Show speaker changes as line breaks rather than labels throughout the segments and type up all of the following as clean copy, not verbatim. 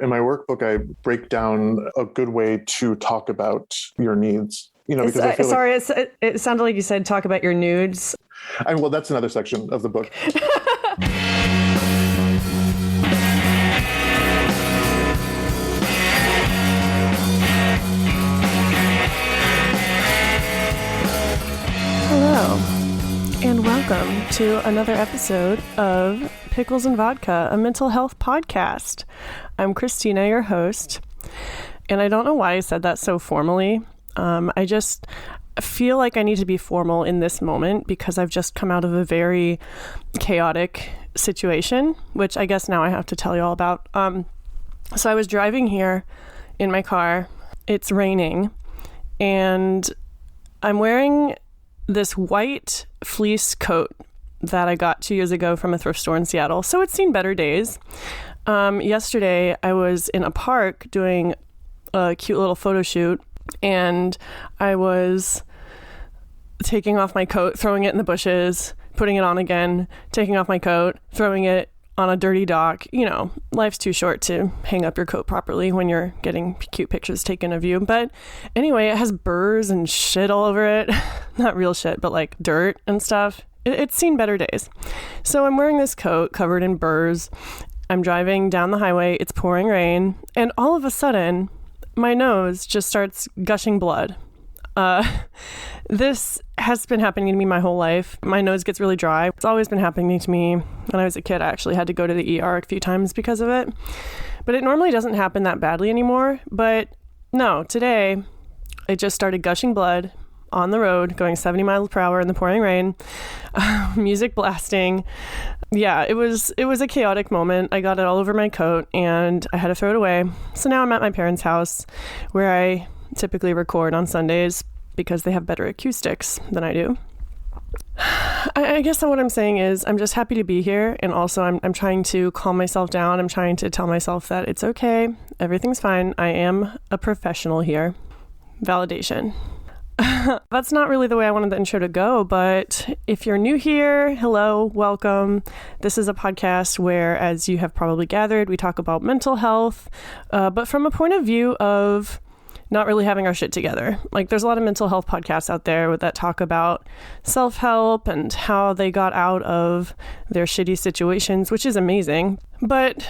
In my workbook, I break down a good way to talk about your needs. Because I feel
sorry, it sounded like you said talk about your nudes.
Well, that's another section of the book.
Hello, and welcome to another episode of Pickles and Vodka, a mental health podcast. I'm Christina, your host, and I don't know why I said that so formally. I just feel like I need to be formal in this moment because I've just come out of a very chaotic situation, which I guess now I have to tell you all about. So I was driving here in my car. It's raining, and I'm wearing this white fleece coat that I got 2 years ago from a thrift store in Seattle. So it's seen better days. Yesterday, I was in a park doing a cute little photo shoot, and I was taking off my coat, throwing it in the bushes, putting it on again, taking off my coat, throwing it on a dirty dock. Life's too short to hang up your coat properly when you're getting cute pictures taken of you. But anyway, it has burrs and shit all over it. Not real shit, but like dirt and stuff. It's seen better days. So I'm wearing this coat covered in burrs. I'm driving down the highway. It's pouring rain. And all of a sudden, my nose just starts gushing blood. This has been happening to me my whole life. My nose gets really dry. It's always been happening to me. When I was a kid, I actually had to go to the ER a few times because of it. But it normally doesn't happen that badly anymore. But no, today it just started gushing blood on the road, going 70 miles per hour in the pouring rain, music blasting. Yeah, it was a chaotic moment. I got it all over my coat and I had to throw it away. So now I'm at my parents' house where I typically record on Sundays because they have better acoustics than I do. I guess what I'm saying is I'm just happy to be here, and also I'm trying to calm myself down. I'm trying to tell myself that it's okay. Everything's fine. I am a professional here. Validation. That's not really the way I wanted the intro to go, but if you're new here, hello, welcome. This is a podcast where, as you have probably gathered, we talk about mental health, but from a point of view of not really having our shit together. Like, there's a lot of mental health podcasts out there that talk about self-help and how they got out of their shitty situations, which is amazing. But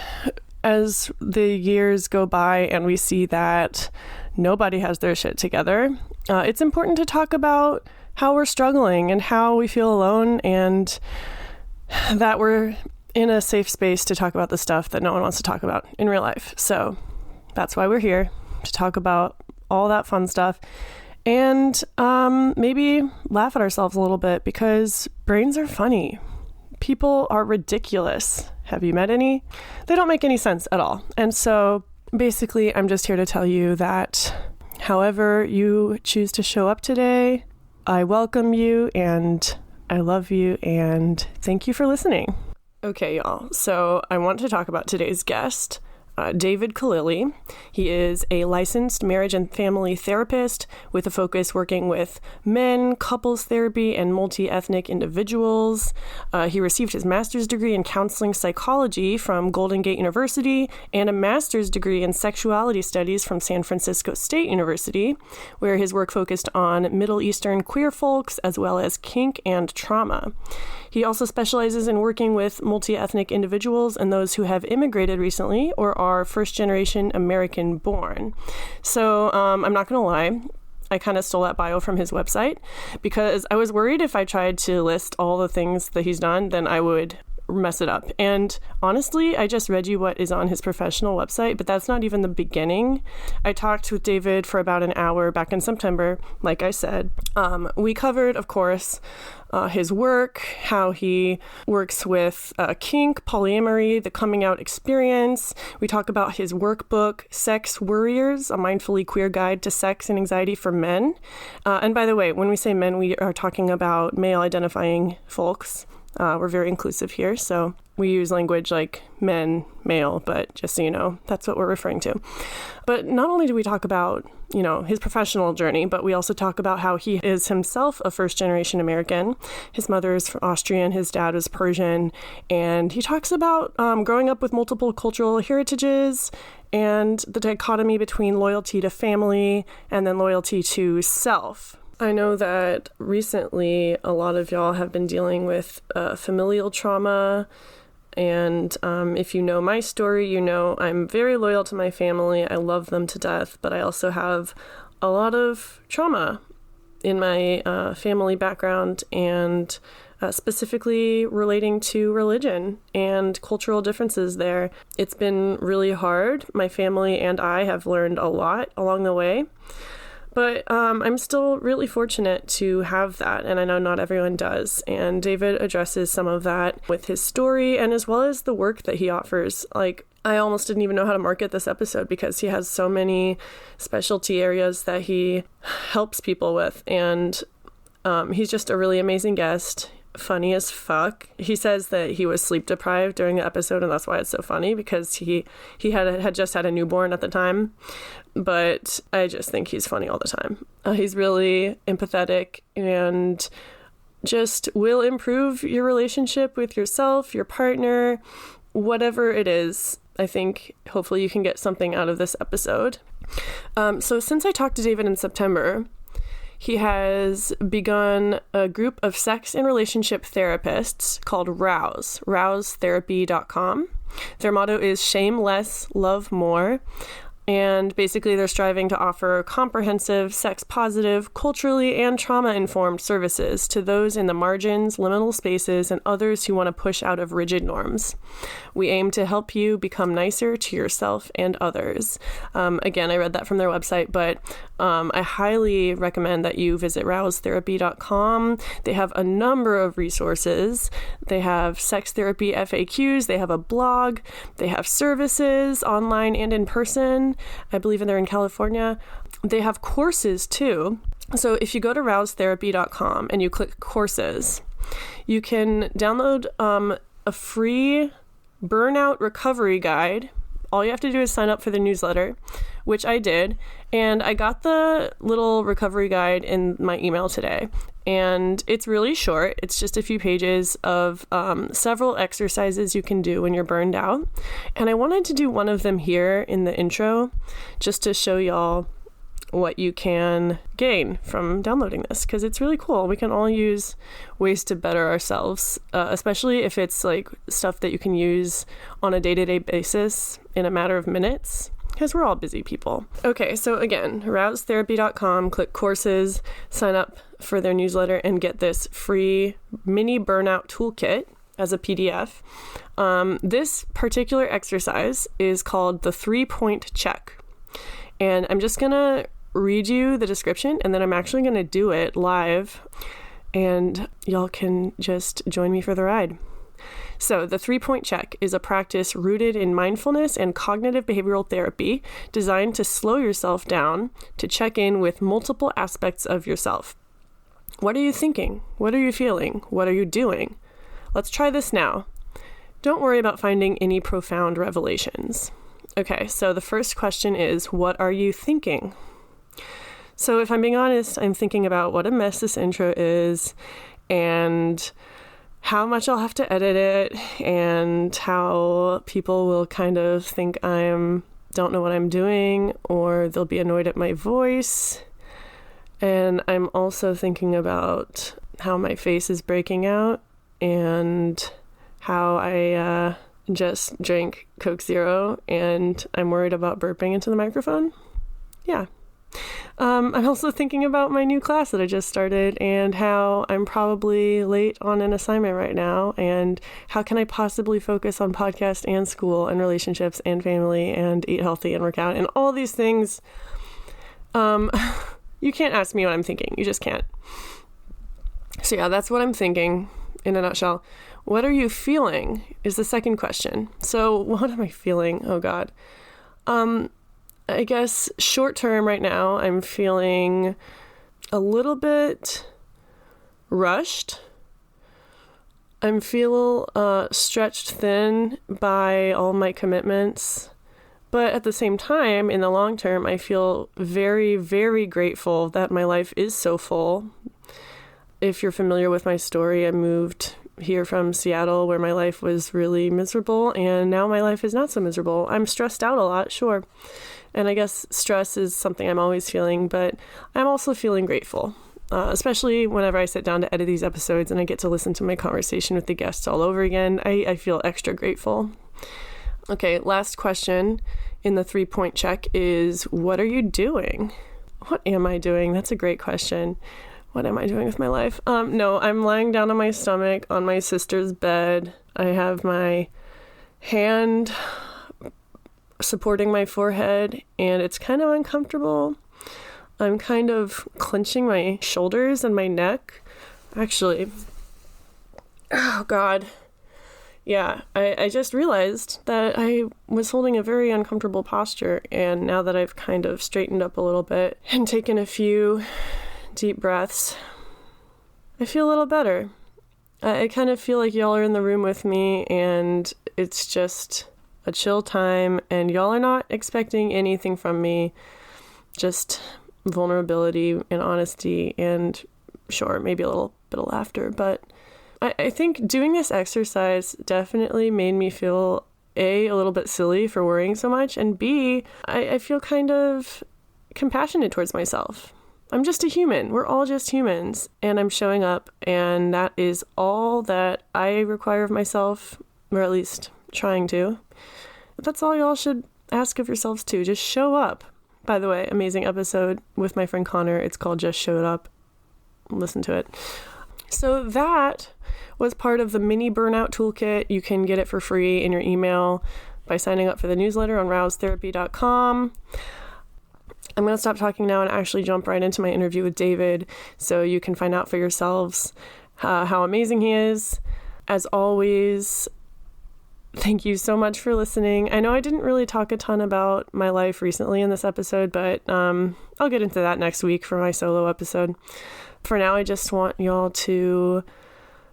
as the years go by and we see that nobody has their shit together, it's important to talk about how we're struggling and how we feel alone, and that we're in a safe space to talk about the stuff that no one wants to talk about in real life. So that's why we're here, to talk about all that fun stuff and maybe laugh at ourselves a little bit, because brains are funny. People are ridiculous. Have you met any? They don't make any sense at all. And so basically, I'm just here to tell you that however you choose to show up today, I welcome you and I love you and thank you for listening. Okay, y'all. So I want to talk about today's guest, David Khallili. He is a licensed marriage and family therapist with a focus working with men, couples therapy, and multi-ethnic individuals. He received his master's degree in counseling psychology from Golden Gate University and a master's degree in sexuality studies from San Francisco State University, where his work focused on Middle Eastern queer folks as well as kink and trauma. He also specializes in working with multi-ethnic individuals and those who have immigrated recently or are first-generation American-born. So I'm not going to lie, I kind of stole that bio from his website because I was worried if I tried to list all the things that he's done, then I would mess it up. And honestly, I just read you what is on his professional website, but that's not even the beginning. I talked with David for about an hour back in September, like I said. We covered, of course, his work, how he works with kink, polyamory, the coming out experience. We talk about his workbook, Sex Worriers, a mindfully queer guide to sex and anxiety for men. And by the way, when we say men, we are talking about male identifying folks. We're very inclusive here, so we use language like men, male, but just so you know, that's what we're referring to. But not only do we talk about, his professional journey, but we also talk about how he is himself a first-generation American. His mother is Austrian, his dad is Persian, and he talks about growing up with multiple cultural heritages and the dichotomy between loyalty to family and then loyalty to self. I know that recently a lot of y'all have been dealing with familial trauma. And if you know my story, you know I'm very loyal to my family. I love them to death, but I also have a lot of trauma in my family background and specifically relating to religion and cultural differences there. It's been really hard. My family and I have learned a lot along the way. But I'm still really fortunate to have that, and I know not everyone does. And David addresses some of that with his story and as well as the work that he offers. Like, I almost didn't even know how to market this episode because he has so many specialty areas that he helps people with. And he's just a really amazing guest. Funny as fuck. He says that he was sleep deprived during the episode, and that's why it's so funny, because he had just had a newborn at the time. But I just think he's funny all the time. He's really empathetic and just will improve your relationship with yourself, your partner, whatever it is. I think hopefully you can get something out of this episode. So since I talked to David in September, he has begun a group of sex and relationship therapists called Rouse, rousetherapy.com. Their motto is shame less, love more. And basically they're striving to offer comprehensive, sex-positive, culturally and trauma-informed services to those in the margins, liminal spaces, and others who want to push out of rigid norms. We aim to help you become nicer to yourself and others. Again, I read that from their website, but I highly recommend that you visit rousetherapy.com. They have a number of resources. They have sex therapy FAQs. They have a blog. They have services online and in person. I believe they're in California. They have courses too. So if you go to rousetherapy.com and you click courses, you can download a free burnout recovery guide. All you have to do is sign up for the newsletter, which I did. And I got the little recovery guide in my email today. And it's really short. It's just a few pages of several exercises you can do when you're burned out. And I wanted to do one of them here in the intro, just to show y'all what you can gain from downloading this, because it's really cool. We can all use ways to better ourselves, especially if it's like stuff that you can use on a day-to-day basis in a matter of minutes, because we're all busy people. Okay, so again, rousetherapy.com, click courses, sign up for their newsletter, and get this free mini burnout toolkit as a PDF. This particular exercise is called the 3-point check. And I'm just going to read you the description, and then I'm actually going to do it live, and y'all can just join me for the ride. So the 3-point check is a practice rooted in mindfulness and cognitive behavioral therapy designed to slow yourself down to check in with multiple aspects of yourself. What are you thinking? What are you feeling? What are you doing? Let's try this now. Don't worry about finding any profound revelations. Okay, so the first question is, what are you thinking? So if I'm being honest, I'm thinking about what a mess this intro is and how much I'll have to edit it and how people will kind of think don't know what I'm doing, or they'll be annoyed at my voice. And I'm also thinking about how my face is breaking out and how I just drank Coke Zero and I'm worried about burping into the microphone. Yeah. I'm also thinking about my new class that I just started and how I'm probably late on an assignment right now, and how can I possibly focus on podcast and school and relationships and family and eat healthy and work out and all these things. You can't ask me what I'm thinking. You just can't. So yeah, that's what I'm thinking in a nutshell. What are you feeling is the second question. So what am I feeling? Oh God. I guess short term right now, I'm feeling a little bit rushed. I'm feel stretched thin by all my commitments. But at the same time, in the long term, I feel very, very grateful that my life is so full. If you're familiar with my story, I moved here from Seattle where my life was really miserable, and now my life is not so miserable. I'm stressed out a lot, sure. And I guess stress is something I'm always feeling, but I'm also feeling grateful, especially whenever I sit down to edit these episodes and I get to listen to my conversation with the guests all over again. I feel extra grateful. Okay, last question in the 3-point check is, what are you doing? What am I doing? That's a great question. What am I doing with my life? No, I'm lying down on my stomach on my sister's bed. I have my hand supporting my forehead, and it's kind of uncomfortable. I'm kind of clenching my shoulders and my neck. Actually, oh God. Yeah, I just realized that I was holding a very uncomfortable posture, and now that I've kind of straightened up a little bit and taken a few deep breaths, I feel a little better. I kind of feel like y'all are in the room with me, and it's just a chill time, and y'all are not expecting anything from me, just vulnerability and honesty, and sure, maybe a little bit of laughter, but I think doing this exercise definitely made me feel A, little bit silly for worrying so much, and B, I feel kind of compassionate towards myself. I'm just a human. We're all just humans, and I'm showing up, and that is all that I require of myself, or at least trying to. But that's all y'all should ask of yourselves too. Just show up. By the way, amazing episode with my friend Connor. It's called Just Showed Up. Listen to it. So that was part of the mini burnout toolkit. You can get it for free in your email by signing up for the newsletter on rousetherapy.com. I'm going to stop talking now and actually jump right into my interview with David so you can find out for yourselves how amazing he is. As always, thank you so much for listening. I know I didn't really talk a ton about my life recently in this episode, but I'll get into that next week for my solo episode. For now, I just want y'all to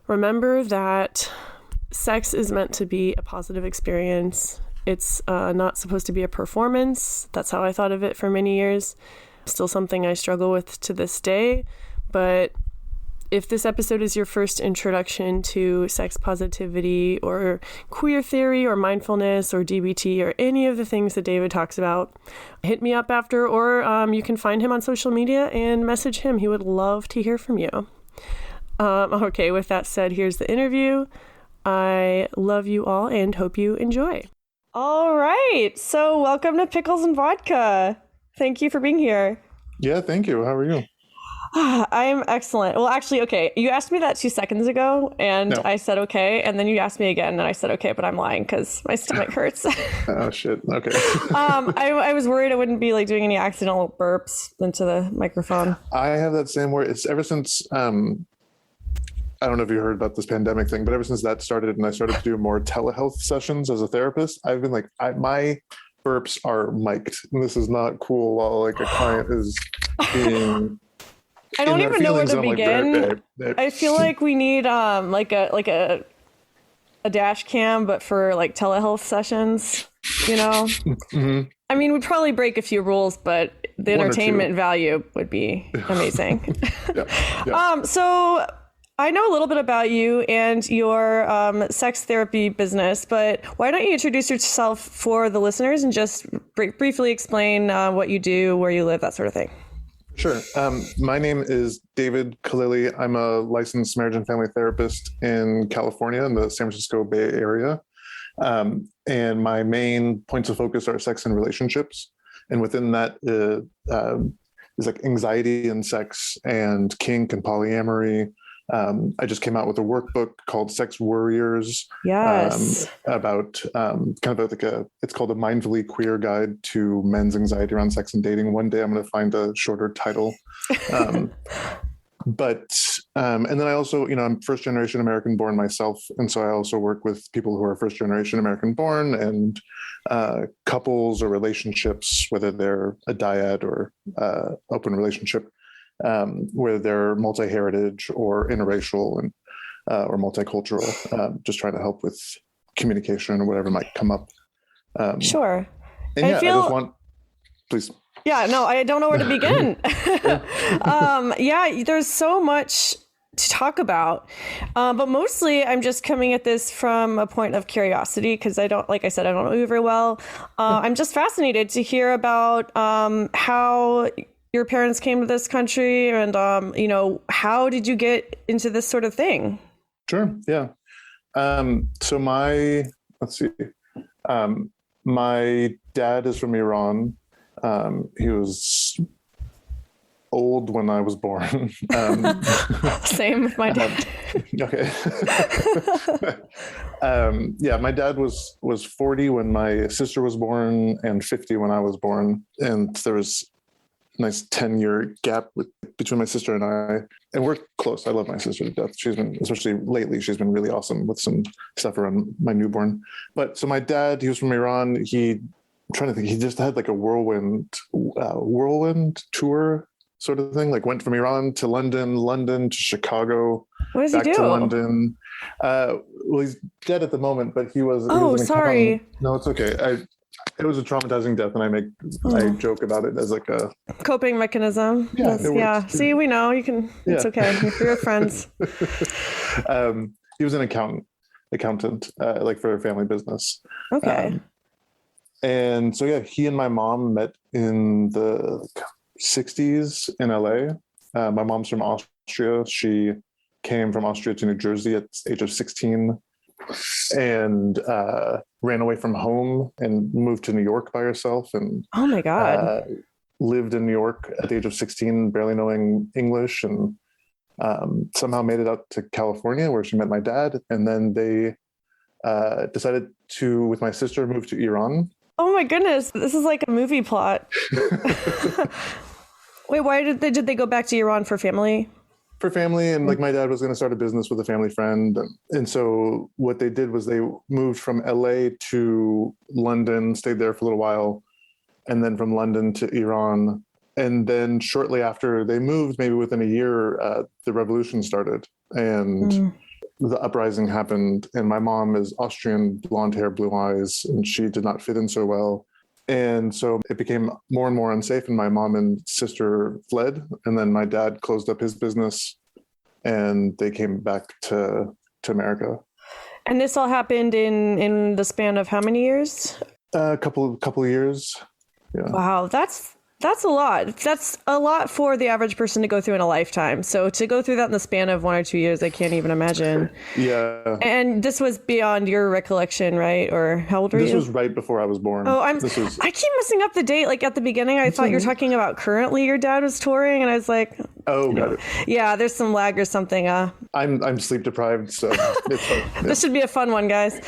remember that sex is meant to be a positive experience. It's not supposed to be a performance. That's how I thought of it for many years. Still something I struggle with to this day. But if this episode is your first introduction to sex positivity or queer theory or mindfulness or DBT or any of the things that David talks about, hit me up after, or you can find him on social media and message him. He would love to hear from you. Okay, with that said, here's the interview. I love you all and hope you enjoy. All right, so welcome to Pickles and Vodka. Thank you for being here.
Yeah, thank you. How are you?
I'm excellent. Well, actually, okay, you asked me that 2 seconds ago, and no. I said okay, and then you asked me again, and I said okay, but I'm lying because my stomach hurts.
Oh, shit. Okay.
I was worried I wouldn't be like doing any accidental burps into the microphone.
I have that same worry. It's ever since, I don't know if you heard about this pandemic thing, but ever since that started and I started to do more telehealth sessions as a therapist, I've been like, my burps are mic'd, and this is not cool while like a client is being...
I don't even know where to begin.
Like,
I feel like we need like a dash cam, but for like telehealth sessions, you know? Mm-hmm. I mean, we'd probably break a few rules, but the entertainment value would be amazing. Yeah. So I know a little bit about you and your sex therapy business, but why don't you introduce yourself for the listeners and just briefly explain what you do, where you live, that sort of thing.
Sure. My name is David Khallili. I'm a licensed marriage and family therapist in California in the San Francisco Bay Area. And my main points of focus are sex and relationships. And within that is like anxiety and sex and kink and polyamory. I just came out with a workbook called Sex Warriors.
Yes.
About kind of like it's called a mindfully queer guide to men's anxiety around sex and dating. One day I'm going to find a shorter title. And then I also, I'm first generation American born myself. And so I also work with people who are first generation American born and couples or relationships, whether they're a dyad or open relationship. Whether they're multi-heritage or interracial. or multicultural, just trying to help with communication or whatever might come up.
Sure.
And
I
yeah,
feel...
I just want, please.
Yeah, no, I don't know where to begin. Yeah, there's so much to talk about. But mostly I'm just coming at this from a point of curiosity because like I said, I don't know you very well. I'm just fascinated to hear about how your parents came to this country and, how did you get into this sort of thing?
Sure. Yeah. So let's see. My dad is from Iran. He was old when I was born.
Same with my dad.
Okay. Yeah, my dad was 40 when my sister was born and 50 when I was born. And there was a nice 10-year gap between my sister and I. And we're close. I love my sister to death. She's been, especially lately, she's been really awesome with some stuff around my newborn. But so my dad, he was from Iran. I'm trying to think, he just had like a whirlwind tour sort of thing, like went from Iran to London to Chicago,
what does he do?
To London. Well, he's dead at the moment, but he was.
Sorry.
No, it's okay. It was a traumatizing death, and I joke about it as like a
coping mechanism. Yeah. See, we know you can. Yeah. It's okay. We're friends.
He was an accountant, like for a family business.
Okay.
And so yeah, he and my mom met in the 60s in LA. My mom's from Austria. She came from Austria to New Jersey at the age of 16 and ran away from home and moved to New York by herself. And
oh my God.
Lived in New York at the age of 16, barely knowing English, and somehow made it out to California where she met my dad. And then they decided to, with my sister, move to Iran.
Oh my goodness, this is like a movie plot. Wait, why did they go back to Iran for family?
For family, and like my dad was going to start a business with a family friend. And so what they did was they moved from LA to London, stayed there for a little while, and then from London to Iran. And then shortly after they moved, maybe within a year, the revolution started. And the uprising happened, and my mom is Austrian, blonde hair, blue eyes, and she did not fit in so well. And so it became more and more unsafe, and my mom and sister fled. And then my dad closed up his business, and they came back to America.
And this all happened in the span of how many years?
A couple of years. Yeah.
Wow, that's a lot. That's a lot for the average person to go through in a lifetime. So to go through that in the span of 1 or 2 years, I can't even imagine.
Yeah.
And this was beyond your recollection, right? Or how old were you?
This was right before I was born.
Oh, I keep messing up the date. Like at the beginning, I thought you were talking about currently your dad was touring, and I was like,
oh, got it.
Yeah, there's some lag or something.
I'm sleep deprived, so
This should be a fun one, guys.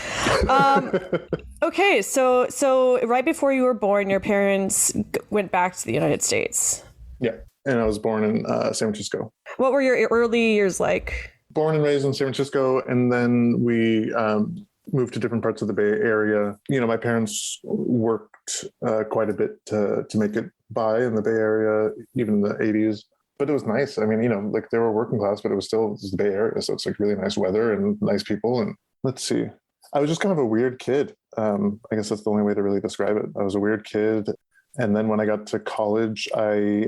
Okay, so right before you were born, your parents went back to the United States.
Yeah, and I was born in San Francisco.
What were your early years like?
Born and raised in San Francisco, and then we moved to different parts of the Bay Area. You know, my parents worked quite a bit to make it by in the Bay Area, even in the 80s. But it was nice. I mean, you know, like they were working class, but it was the Bay Area. So it's like really nice weather and nice people. And let's see, I was just kind of a weird kid. I guess that's the only way to really describe it. I was a weird kid. And then when I got to college, I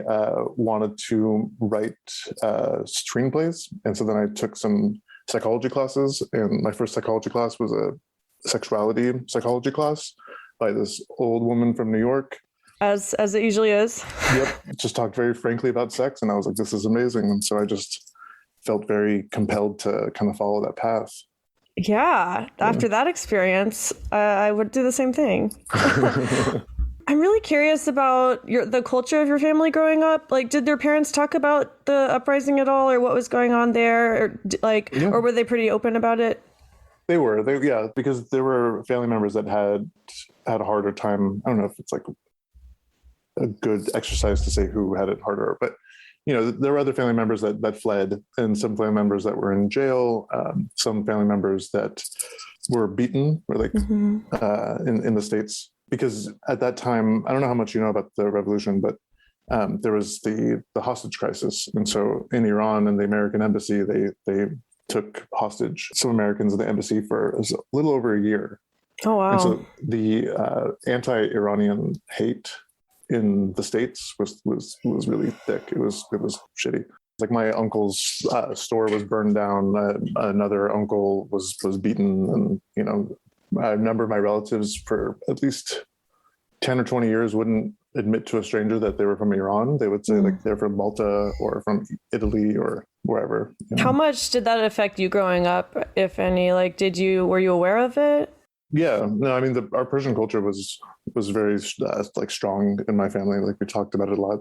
wanted to write screenplays. And so then I took some psychology classes. And my first psychology class was a sexuality psychology class by this old woman from New York.
As it usually is.
Yep. Just talked very frankly about sex. And I was like, this is amazing. And so I just felt very compelled to kind of follow that path.
Yeah. After that experience, I would do the same thing. I'm really curious about the culture of your family growing up. Like, did their parents talk about the uprising at all or what was going on there? Or were they pretty open about it?
They were. Because there were family members that had a harder time. I don't know if it's like a good exercise to say who had it harder, but you know, there were other family members that fled, and some family members that were in jail, some family members that were beaten, or like in the States, because at that time, I don't know how much you know about the revolution, but there was the hostage crisis, and so in Iran and the American embassy, they took hostage some Americans in the embassy for a little over a year.
Oh, wow.
And so the anti-Iranian hate in the States was really thick. It was shitty. Like my uncle's store was burned down. Another uncle was beaten, and you know, a number of my relatives for at least 10 or 20 years wouldn't admit to a stranger that they were from Iran. They would say like they're from Malta or from Italy or wherever. You know?
How much did that affect you growing up, if any? Like, were you aware of it?
Yeah, no, I mean, our Persian culture was very like strong in my family. Like we talked about it a lot.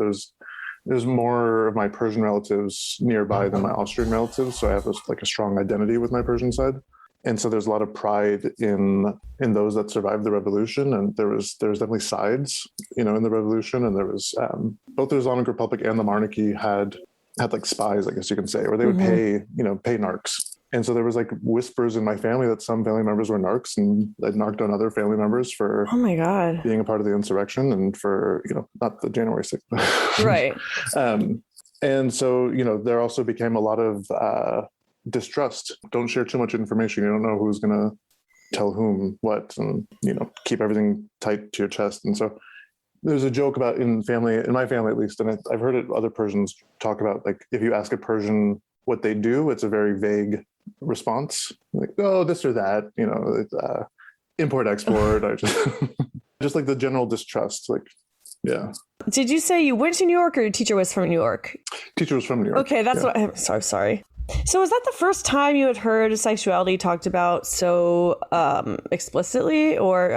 There's more of my Persian relatives nearby than my Austrian relatives, so I have a strong identity with my Persian side. And so there's a lot of pride in those that survived the revolution. And there was definitely sides, you know, in the revolution. And there was both the Islamic Republic and the monarchy had like spies, I guess you can say, or they would pay narcs. And so there was like whispers in my family that some family members were narcs, and they'd narked on other family members for
oh my God,
being a part of the insurrection and for, you know, not the January 6th.
Right.
And so, you know, there also became a lot of distrust. Don't share too much information. You don't know who's going to tell whom what, and, you know, keep everything tight to your chest. And so there's a joke about in my family at least, and I've heard it other Persians talk about, like, if you ask a Persian what they do, it's a very vague response, like, oh, this or that, you know, it's, import export. I just like the general distrust, like, yeah.
Did you say you went to New York, or your teacher was from New York?
Teacher was from New York.
Okay, that's what I'm sorry. So was that the first time you had heard sexuality talked about so explicitly, or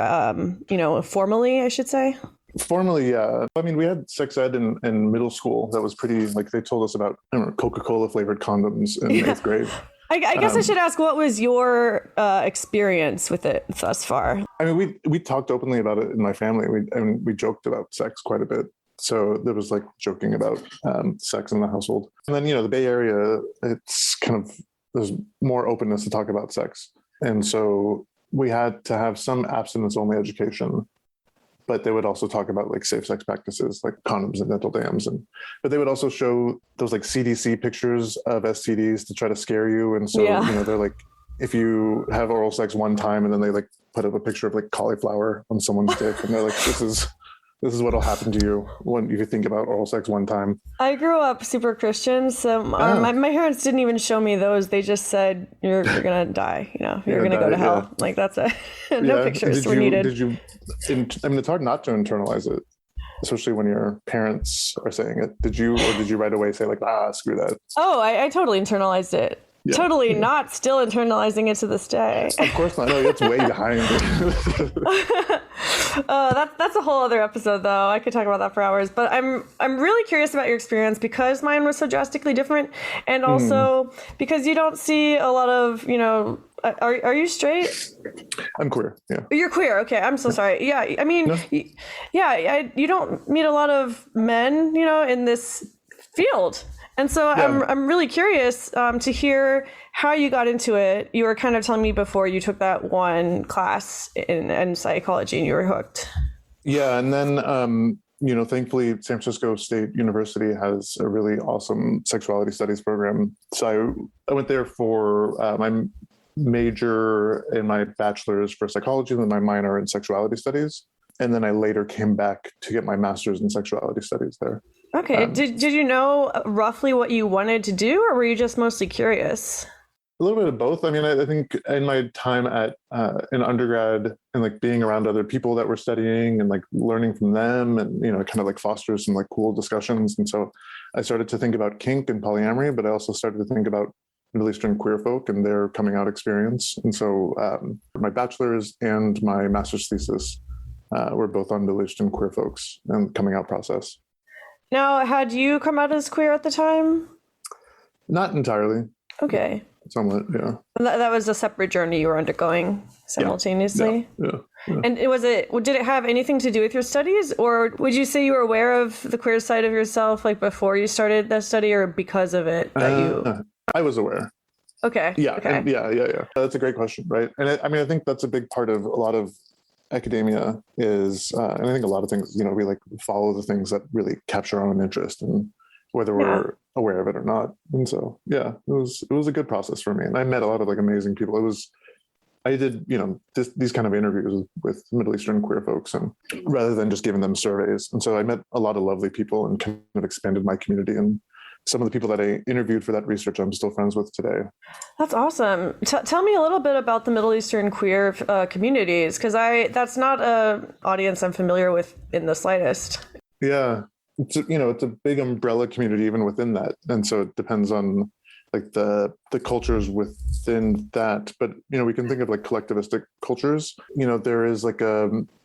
you know, formally, I should say?
Formally, yeah. I mean, we had sex ed in middle school. That was pretty, like, they told us about, I don't know, Coca-Cola flavored condoms in 8th grade.
I guess I should ask, what was your experience with it thus far?
I mean, we talked openly about it in my family. We joked about sex quite a bit. So there was like joking about sex in the household. And then, you know, the Bay Area, it's kind of, there's more openness to talk about sex. And so we had to have some abstinence-only education, but they would also talk about like safe sex practices, like condoms and dental dams. But they would also show those like CDC pictures of STDs to try to scare you. And so, you know, they're like, if you have oral sex one time, and then they like put up a picture of like cauliflower on someone's dick, and they're like, this is what'll happen to you when you think about oral sex one time.
I grew up super Christian, so my parents didn't even show me those. They just said, you're gonna die, you know, you're gonna go to hell. Yeah. Like, that's no pictures were needed.
I mean, it's hard not to internalize it, especially when your parents are saying it. Did you right away say like, screw that? Oh,
I totally internalized it. Yeah. Totally not still internalizing it to this day.
Of course not. No, it's way behind.
That's a whole other episode, though. I could talk about that for hours. But I'm really curious about your experience, because mine was so drastically different, and also because you don't see a lot of, you know. Are you straight?
I'm queer. Yeah.
You're queer. Okay. I'm so sorry. Yeah. I mean, no. You don't meet a lot of men, you know, in this field. And so I'm really curious to hear how you got into it. You were kind of telling me before you took that one class in psychology and you were hooked. Yeah.
And then, you know, thankfully, San Francisco State University has a really awesome sexuality studies program. So I went there for my major and my bachelor's for psychology, and then my minor in sexuality studies. And then I later came back to get my master's in sexuality studies there.
Okay. Did you know roughly what you wanted to do, or were you just mostly curious?
A little bit of both. I mean, I think in my time at in undergrad, and like being around other people that were studying and like learning from them, and, you know, kind of like fosters some like cool discussions. And so I started to think about kink and polyamory, but I also started to think about Middle Eastern queer folk and their coming out experience. And so my bachelor's and my master's thesis were both on Middle Eastern queer folks and coming out process.
Now, had you come out as queer at the time?
Not entirely.
Okay.
Somewhat, yeah.
That was a separate journey you were undergoing simultaneously?
Yeah.
And did it have anything to do with your studies, or would you say you were aware of the queer side of yourself like before you started the study, or because of it that you...
I was aware.
Okay.
Yeah.
Okay.
Yeah. That's a great question, right? And I think that's a big part of a lot of academia is, and I think a lot of things, you know, we like follow the things that really capture our own interest, and whether we're aware of it or not. And so, yeah, it was a good process for me. And I met a lot of like amazing people. I did, these kind of interviews with Middle Eastern queer folks, and rather than just giving them surveys. And so I met a lot of lovely people and kind of expanded my community. And some of the people that I interviewed for that research, I'm still friends with today.
That's awesome. Tell me a little bit about the Middle Eastern queer communities, because that's not an audience I'm familiar with in the slightest.
Yeah, it's a big umbrella community even within that, and so it depends on like the cultures within that. But we can think of like collectivistic cultures. There is like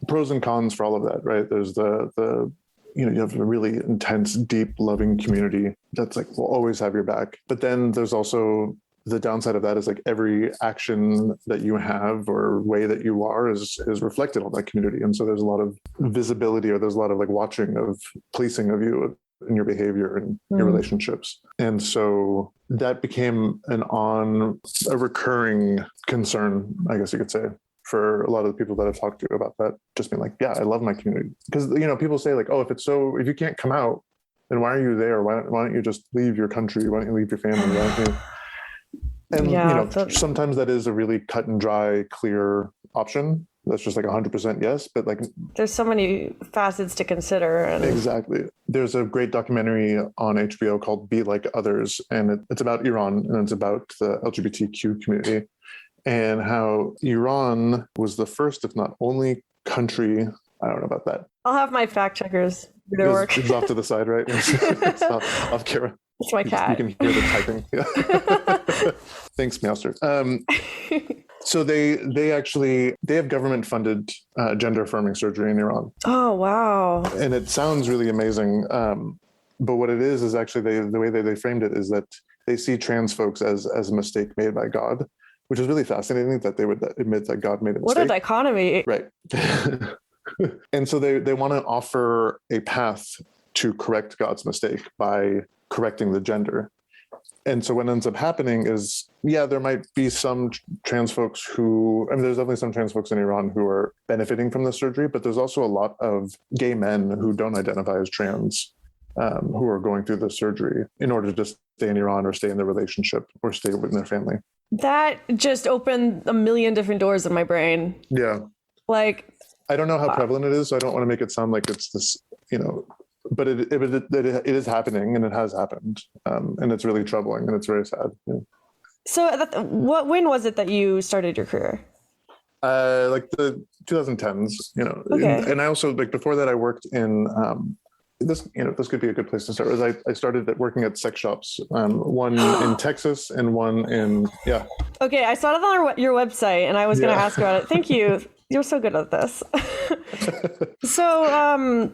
pros and cons for all of that, right? There's the you have a really intense, deep, loving community that's like will always have your back. But then there's also the downside of that is like every action that you have or way that you are is reflected on that community. And so there's a lot of visibility, or there's a lot of like watching of policing of you in your behavior and your relationships. And so that became a recurring concern, I guess you could say, for a lot of the people that I've talked to about that, just being like, yeah, I love my community. Because, people say like, oh, if you can't come out, then why are you there? Why don't you just leave your country? Why don't you leave your family? Why don't you? And, sometimes that is a really cut and dry, clear option. That's just like 100% yes. But like,
there's so many facets to consider.
Exactly. There's a great documentary on HBO called Be Like Others. And it's about Iran, and it's about the LGBTQ community, and how Iran was the first, if not only country. I don't know about that.
I'll have my fact checkers do their work.
It's off to the side, right? It's off camera.
It's my cat.
You can hear the typing. Yeah. Thanks, Meowster. So they have government funded gender affirming surgery in Iran.
Oh, wow.
And it sounds really amazing. But what it is actually the way that they framed it is that they see trans folks as a mistake made by God, which is really fascinating that they would admit that God made a mistake.
What a dichotomy.
Right. And so they want to offer a path to correct God's mistake by correcting the gender. And so what ends up happening is, there might be some trans folks there's definitely some trans folks in Iran who are benefiting from the surgery, but there's also a lot of gay men who don't identify as trans, who are going through the surgery in order to just stay in Iran or stay in their relationship or stay within their family. That
just opened a million different doors in my brain.
Yeah.
Like,
I don't know how prevalent it is, so I don't want to make it sound like it's this, but it is happening, and it has happened, and it's really troubling, and it's very sad. Yeah.
So when was it that you started your career?
Like the 2010s, okay. And I also, like, before that I worked in, this could be a good place to start. I started working at sex shops, one in Texas and one in, yeah.
Okay, I saw it on your website, and I was going to ask about it. Thank you. You're so good at this. So,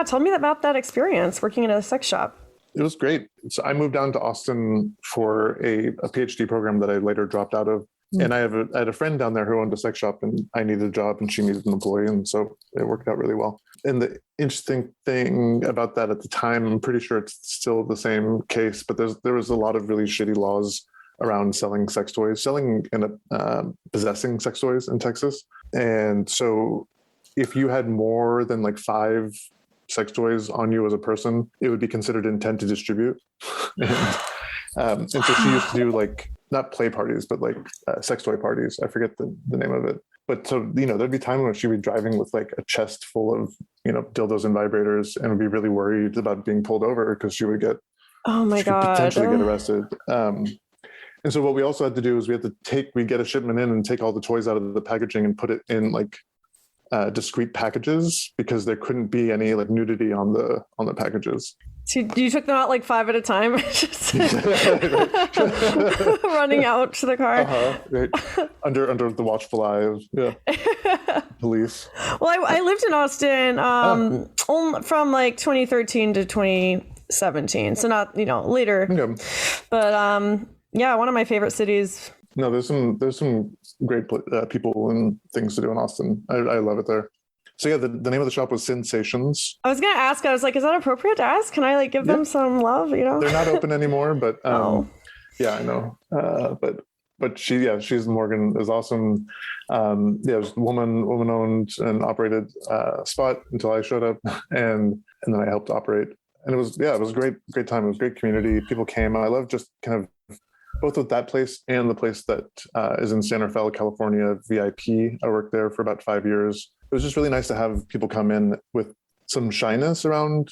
tell me about that experience working in a sex shop.
It was great. So I moved down to Austin for a PhD program that I later dropped out of. And I had a friend down there who owned a sex shop, and I needed a job and she needed an employee. And so it worked out really well. And the interesting thing about that at the time, I'm pretty sure it's still the same case, but there was a lot of really shitty laws around selling and possessing sex toys in Texas. And so if you had more than like 5 sex toys on you as a person, it would be considered intent to distribute. And so she used to do like, not play parties, but like sex toy parties. I forget the name of it. But so, there'd be time when she'd be driving with like a chest full of, dildos and vibrators, and would be really worried about being pulled over because she would potentially get arrested. And so what we also had to do is we'd get a shipment in and take all the toys out of the packaging and put it in like discrete packages, because there couldn't be any like nudity on the packages.
So you took them out like 5 at a time, running out to the car.
Right. Under the watchful eye of police.
Well, I lived in Austin from like 2013 to 2017, so not later. Okay. But one of my favorite cities.
No, there's some great people and things to do in Austin. I love it there. So the name of the shop was Sensations.
I was going to ask, I was like, is that appropriate to ask? Can I like give them some love,
They're not open anymore, but yeah, I know. But she's Morgan is awesome. It was woman owned and operated spot until I showed up, and then I helped operate. And it was a great time. It was a great community. People came. I love just kind of both with that place and the place that is in San Rafael, California, VIP. I worked there for about 5 years. It was just really nice to have people come in with some shyness around,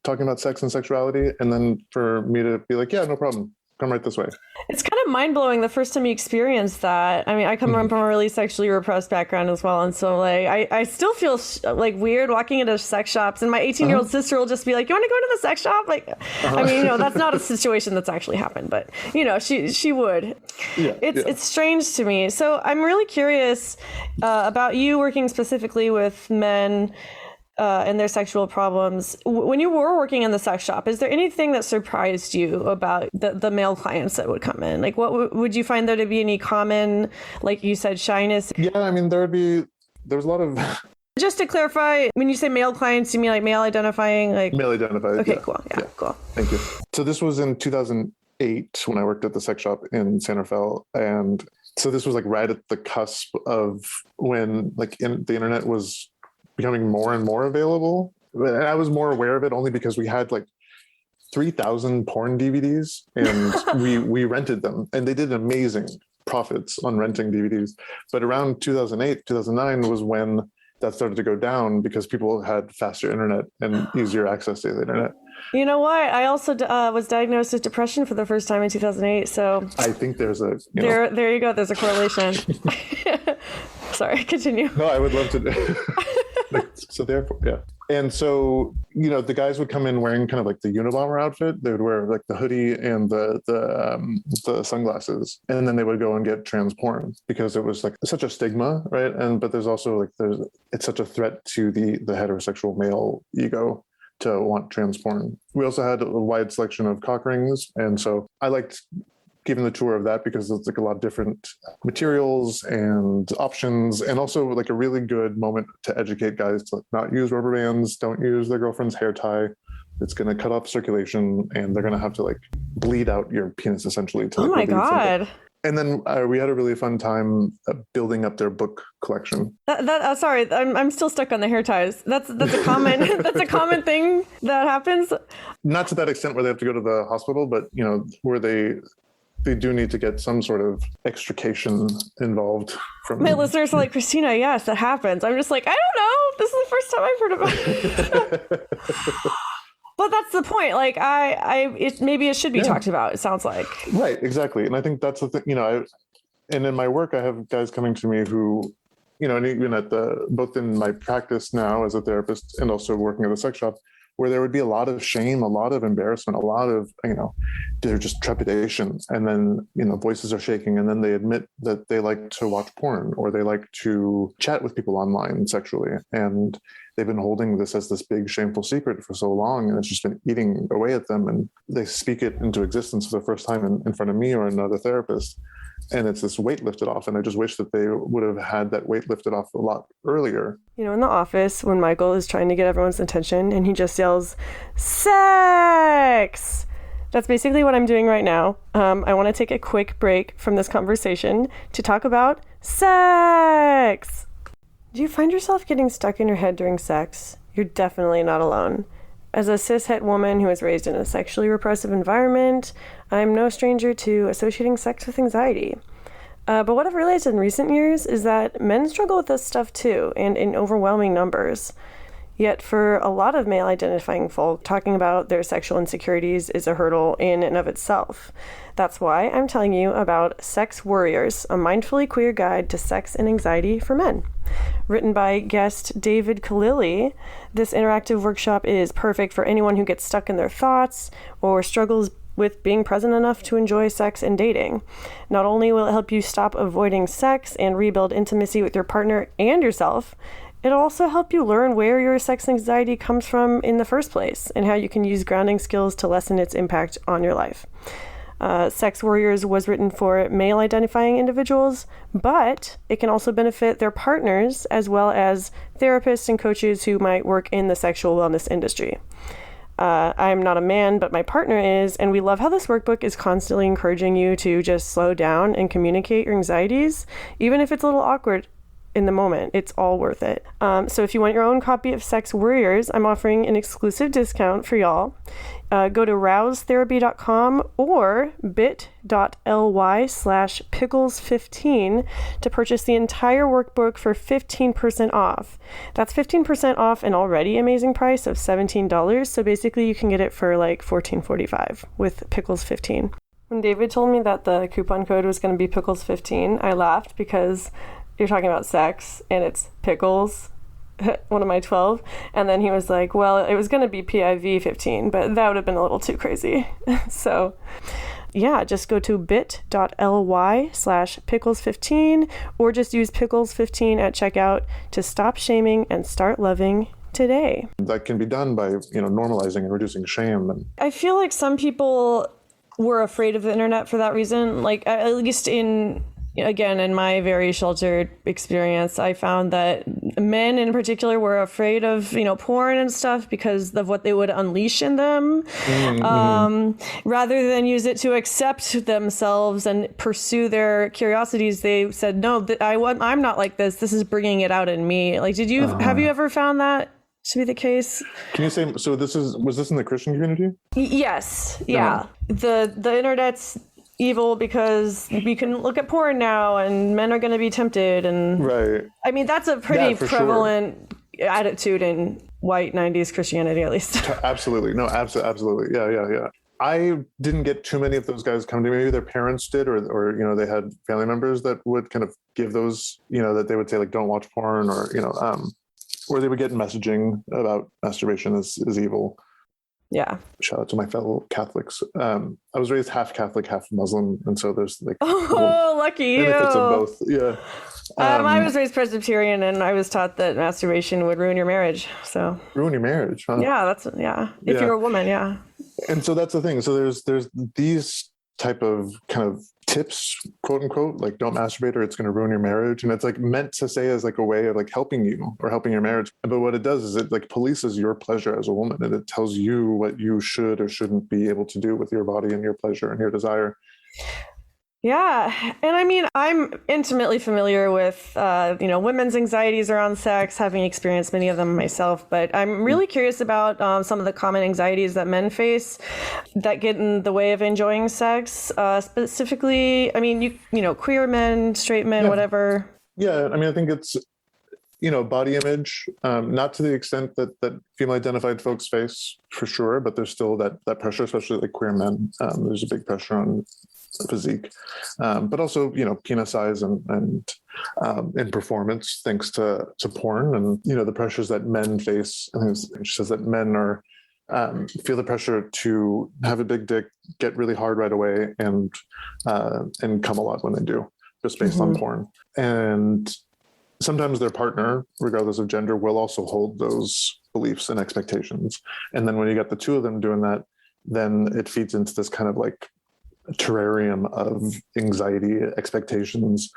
talking about sex and sexuality. And then for me to be like, yeah, no problem. Come right this way.
It's kind of mind-blowing the first time you experience that. I mean, I come from a really sexually repressed background as well. And so like, I still feel like weird walking into sex shops, and my 18-year-old sister will just be like, you want to go into the sex shop? Like, I mean, that's not a situation that's actually happened, but she would. It's strange to me. So I'm really curious about you working specifically with men and their sexual problems. When you were working in the sex shop, is there anything that surprised you about the male clients that would come in? Like, what would you find there to be any common, like you said, shyness?
Yeah, I mean, there was a lot of...
Just to clarify, when you say male clients, you mean like male identifying? Like
male identified.
Okay, cool. Yeah, cool.
Thank you. So this was in 2008 when I worked at the sex shop in San Rafael. And so this was like right at the cusp of when like the internet was becoming more and more available. And I was more aware of it only because we had like 3,000 porn DVDs and we rented them, and they did amazing profits on renting DVDs. But around 2008, 2009 was when that started to go down because people had faster internet and easier access to the internet.
You know what? I also was diagnosed with depression for the first time in 2008. So
I think there's a...
There you go. There's a correlation. Sorry, continue.
No, I would love to... So therefore, yeah. And so, the guys would come in wearing kind of like the Unabomber outfit. They would wear like the hoodie and the sunglasses, and then they would go and get trans porn because it was like such a stigma, right? But there's also like it's such a threat to the heterosexual male ego to want trans porn. We also had a wide selection of cock rings, and so I liked giving the tour of that because it's like a lot of different materials and options, and also like a really good moment to educate guys to not use rubber bands, don't use their girlfriend's hair tie. It's going to cut off circulation, and they're going to have to like bleed out your penis essentially.
Oh my God.
Something. And then we had a really fun time building up their book collection.
Sorry, I'm still stuck on the hair ties. That's a common that's a common thing that happens.
Not to that extent where they have to go to the hospital, but where they do need to get some sort of extrication involved from
my listeners are like, Christina, yes, that happens. I'm just like, I don't know. This is the first time I've heard about it. But that's the point. Like, maybe it should be talked about. It sounds like.
Right, exactly. And I think that's the thing. And in my work, I have guys coming to me who, and even both in my practice now as a therapist and also working at a sex shop, where there would be a lot of shame, a lot of embarrassment, a lot of, they're just trepidation. And then, voices are shaking, and then they admit that they like to watch porn or they like to chat with people online sexually. And they've been holding this as this big shameful secret for so long, and it's just been eating away at them. And they speak it into existence for the first time in front of me or another therapist. And it's this weight lifted off. And I just wish that they would have had that weight lifted off a lot earlier.
In the office, when Michael is trying to get everyone's attention and he just yells, sex! That's basically what I'm doing right now. I want to take a quick break from this conversation to talk about sex. Do you find yourself getting stuck in your head during sex? You're definitely not alone. As a cis-het woman who was raised in a sexually repressive environment, I'm no stranger to associating sex with anxiety. But what I've realized in recent years is that men struggle with this stuff too, and in overwhelming numbers. Yet for a lot of male-identifying folk, talking about their sexual insecurities is a hurdle in and of itself. That's why I'm telling you about Sex Warriors, a mindfully queer guide to sex and anxiety for men. Written by guest David Khallili, this interactive workshop is perfect for anyone who gets stuck in their thoughts or struggles with being present enough to enjoy sex and dating. Not only will it help you stop avoiding sex and rebuild intimacy with your partner and yourself, it'll also help you learn where your sex anxiety comes from in the first place and how you can use grounding skills to lessen its impact on your life. Sex Warriors was written for male-identifying individuals, but it can also benefit their partners as well as therapists and coaches who might work in the sexual wellness industry. I'm not a man, but my partner is, and we love how this workbook is constantly encouraging you to just slow down and communicate your anxieties, even if it's a little awkward in the moment. It's all worth it. So if you want your own copy of Sex Warriors, I'm offering an exclusive discount for y'all. Go to rousetherapy.com or bit.ly/pickles15 to purchase the entire workbook for 15% off. That's 15% off an already amazing price of $17. So basically you can get it for like $14.45 with Pickles15. When David told me that the coupon code was going to be Pickles15, I laughed because you're talking about sex and it's pickles, one of my 12. And then he was like, well, it was going to be PIV15, but that would have been a little too crazy. So yeah, just go to bit.ly/pickles15 or just use pickles15 at checkout to stop shaming and start loving today.
That can be done by, normalizing and reducing shame. And
I feel like some people were afraid of the internet for that reason. Like, at least in my very sheltered experience, I found that men in particular were afraid of, porn and stuff because of what they would unleash in them, rather than use it to accept themselves and pursue their curiosities. They said, no, I'm not like this. This is bringing it out in me. Like, have you ever found that to be the case?
Can you say, so was this in the Christian community?
Yes. Yeah. The internet's evil because we can look at porn now and men are going to be tempted. And
right.
I mean, that's a pretty prevalent attitude in white 90s Christianity, at least.
Absolutely. No, absolutely. Yeah. I didn't get too many of those guys come to me. Maybe their parents did, or they had family members that would kind of give those, that they would say like, don't watch porn, or, or they would get messaging about masturbation is evil.
Yeah.
Shout out to my fellow Catholics. I was raised half Catholic, half Muslim, and so there's like
lucky you.
benefits of both. Yeah.
I was raised Presbyterian, and I was taught that masturbation would ruin your marriage. So
ruin your marriage, huh?
Yeah, if you're a woman, yeah.
And so that's the thing. So there's these type of kind of tips, quote unquote, like don't masturbate or it's going to ruin your marriage. And it's like meant to say as like a way of like helping you or helping your marriage. But what it does is it like polices your pleasure as a woman, and it tells you what you should or shouldn't be able to do with your body and your pleasure and your desire.
Yeah. And I mean, I'm intimately familiar with, women's anxieties around sex, having experienced many of them myself. But I'm really curious about some of the common anxieties that men face that get in the way of enjoying sex. Specifically, I mean, queer men, straight men, whatever.
Yeah. I mean, I think it's, body image, not to the extent that female identified folks face for sure, but there's still that pressure, especially like queer men. There's a big pressure on physique, but also penis size and performance thanks to porn, and the pressures that men face. I think she says that men are feel the pressure to have a big dick, get really hard right away, and come a lot when they do, just based on porn. And sometimes their partner, regardless of gender, will also hold those beliefs and expectations. And then when you got the two of them doing that, then it feeds into this kind of like terrarium of anxiety, expectations,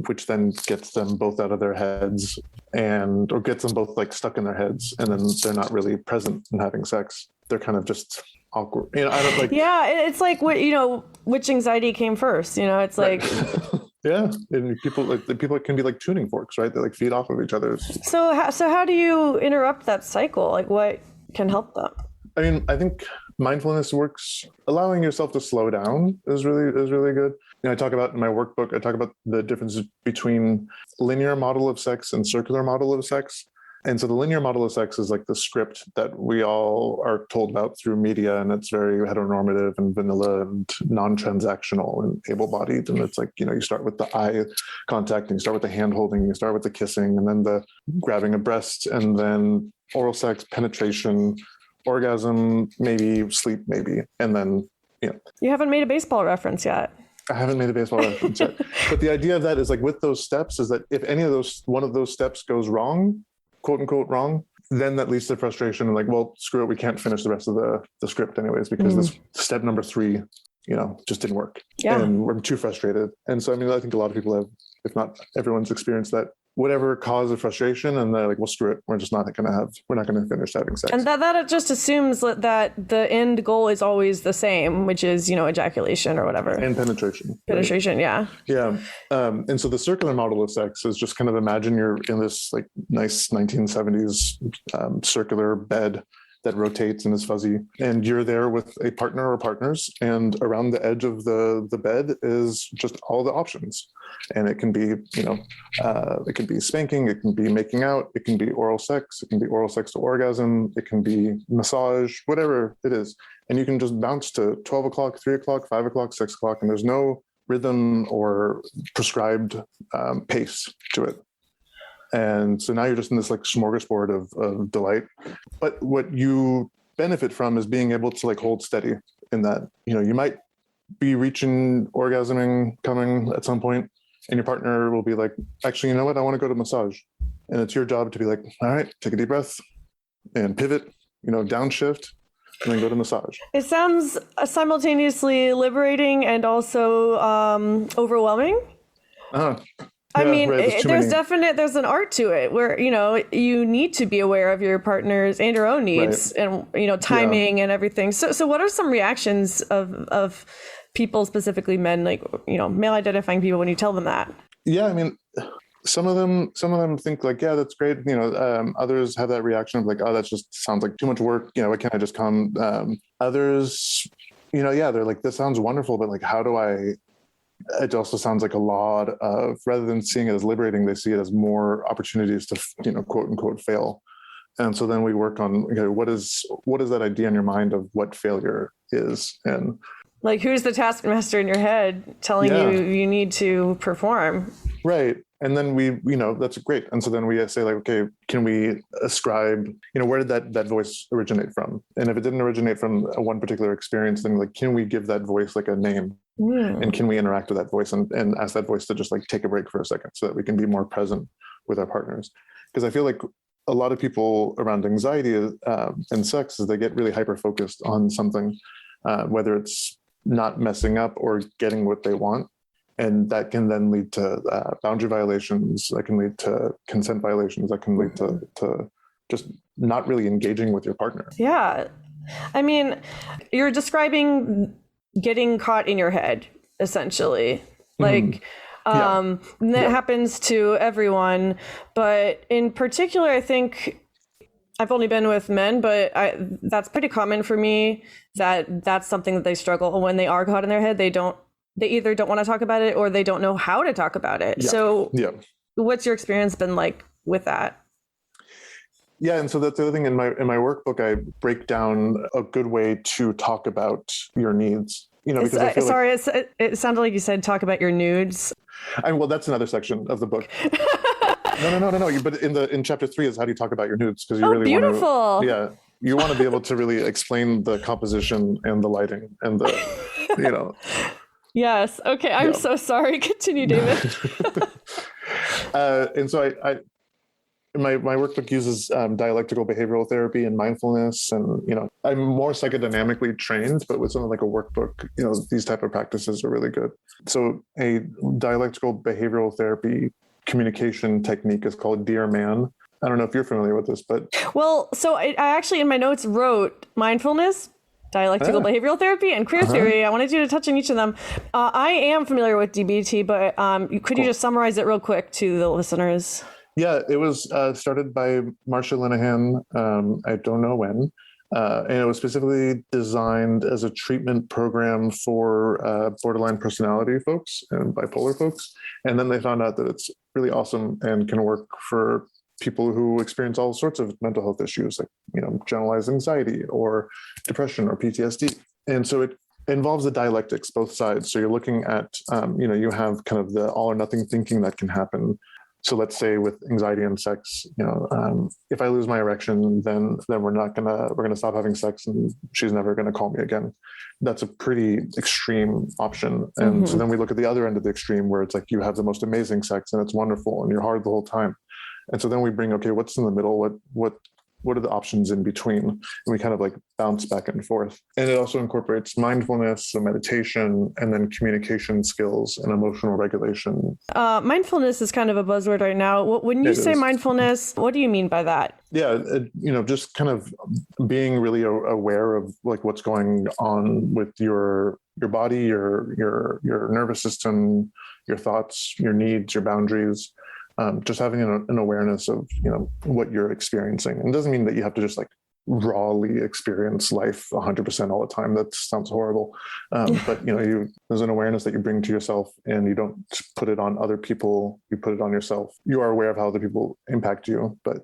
which then gets them both out of their heads or gets them both like stuck in their heads, and then they're not really present in having sex. They're kind of just awkward. I don't like. Yeah,
it's like which anxiety came first. It's like.
Yeah, and people can be like tuning forks, right? They like feed off of each other.
So how do you interrupt that cycle? Like, what can help them?
I mean, I think mindfulness works. Allowing yourself to slow down is really good. I talk about in my workbook, I talk about the difference between linear model of sex and circular model of sex. And so the linear model of sex is like the script that we all are told about through media, and it's very heteronormative and vanilla and non-transactional and able-bodied. And it's like, you start with the eye contact, and you start with the hand holding, you start with the kissing, and then the grabbing a breast, and then oral sex, penetration, orgasm, maybe sleep, maybe. And then,
You haven't made a baseball reference yet.
I haven't made a baseball reference yet. But the idea of that is like with those steps is that if one of those steps goes wrong, quote unquote wrong, then that leads to frustration and like, well, screw it, we can't finish the rest of the script anyways, because this step number 3, just didn't work. Yeah. And we're too frustrated. And so, I mean, I think a lot of people have, if not everyone's experienced that whatever cause of frustration, and they're like, well, screw it, we're not going to finish having sex.
And that just assumes that the end goal is always the same, which is, ejaculation or whatever.
And penetration.
Penetration,
right? Yeah. And so the circular model of sex is just kind of imagine you're in this like nice 1970s circular bed that rotates and is fuzzy, and you're there with a partner or partners, and around the edge of the bed is just all the options. And it can be, it can be spanking, it can be making out, it can be oral sex, it can be oral sex to orgasm, it can be massage, whatever it is. And you can just bounce to 12 o'clock, 3 o'clock, 5 o'clock, 6 o'clock, and there's no rhythm or prescribed pace to it. And so now you're just in this like smorgasbord of delight. But what you benefit from is being able to like hold steady in that, you might be reaching orgasming, coming at some point, and your partner will be like, actually, you know what? I want to go to massage. And it's your job to be like, all right, take a deep breath and pivot, downshift, and then go to massage.
It sounds simultaneously liberating and also overwhelming. I mean, right, there's an art to it where, you need to be aware of your partners and your own needs, right, and, timing and everything. So what are some reactions of people, specifically men, like, male identifying people, when you tell them that?
Yeah. I mean, some of them think like, yeah, that's great. Others have that reaction of like, oh, that just sounds like too much work. Why can't I just come? Others, they're like, this sounds wonderful, but like, how do I? It also sounds like a lot of, rather than seeing it as liberating, they see it as more opportunities to, quote unquote, fail. And so then we work on, what is that idea in your mind of what failure is? And
like, who's the taskmaster in your head telling you need to perform? Right.
And then we, that's great. And so then we say like, okay, can we ascribe, where did that voice originate from? And if it didn't originate from one particular experience, then like, can we give that voice like a name? And can we interact with that voice and ask that voice to just like take a break for a second so that we can be more present with our partners? Because I feel like a lot of people around anxiety and sex is they get really hyper-focused on something, whether it's not messing up or getting what they want. And that can then lead to boundary violations, that can lead to consent violations, that can lead to just not really engaging with your partner.
Yeah. I mean, you're describing getting caught in your head, essentially. Like, that happens to everyone. But in particular, I think I've only been with men, but that's pretty common for me, that's something that they struggle when they are caught in their head. They either don't want to talk about it or they don't know how to talk about it. Yeah. So what's your experience been like with that?
Yeah, and so that's the other thing in my workbook, I break down a good way to talk about your needs. Because I feel
it sounded like you said talk about your nudes.
Well, that's another section of the book. No. But in chapter 3 is how do you talk about your nudes? Because you really
beautiful.
Want to, you want to be able to really explain the composition and the lighting and the,
Yes. Okay. I'm so sorry. Continue, David.
And so my workbook uses dialectical behavioral therapy and mindfulness, and I'm more psychodynamically trained, but with something like a workbook, these type of practices are really good. So a dialectical behavioral therapy communication technique is called Dear Man. I don't know if you're familiar with this, but
so I actually in my notes wrote mindfulness, dialectical behavioral therapy, and queer theory. I wanted you to touch on each of them. I am familiar with DBT, but could you just summarize it real quick to the listeners?
Yeah, it was started by Marsha Linehan, I don't know when, and it was specifically designed as a treatment program for borderline personality folks and bipolar folks. And then they found out that it's really awesome and can work for people who experience all sorts of mental health issues, like generalized anxiety or depression or PTSD. And so it involves the dialectics, both sides. So you're looking at, you have kind of the all or nothing thinking that can happen. So let's say with anxiety and sex, if I lose my erection, then we're gonna stop having sex and she's never gonna call me again. That's a pretty extreme option. And so then we look at the other end of the extreme where it's like you have the most amazing sex and it's wonderful and you're hard the whole time. And so then we bring, okay, what's in the middle? What what are the options in between? And we kind of like bounce back and forth. And it also incorporates mindfulness, so meditation, and then communication skills and emotional regulation.
Mindfulness is kind of a buzzword right now. When you say mindfulness, what do you mean by that?
Yeah, just kind of being really aware of like what's going on with your body, your nervous system, your thoughts, your needs, your boundaries. Just having an awareness of what you're experiencing. And it doesn't mean that you have to just like rawly experience life 100% all the time. That sounds horrible. But there's an awareness that you bring to yourself, and you don't put it on other people. You put it on yourself. You are aware of how other people impact you, but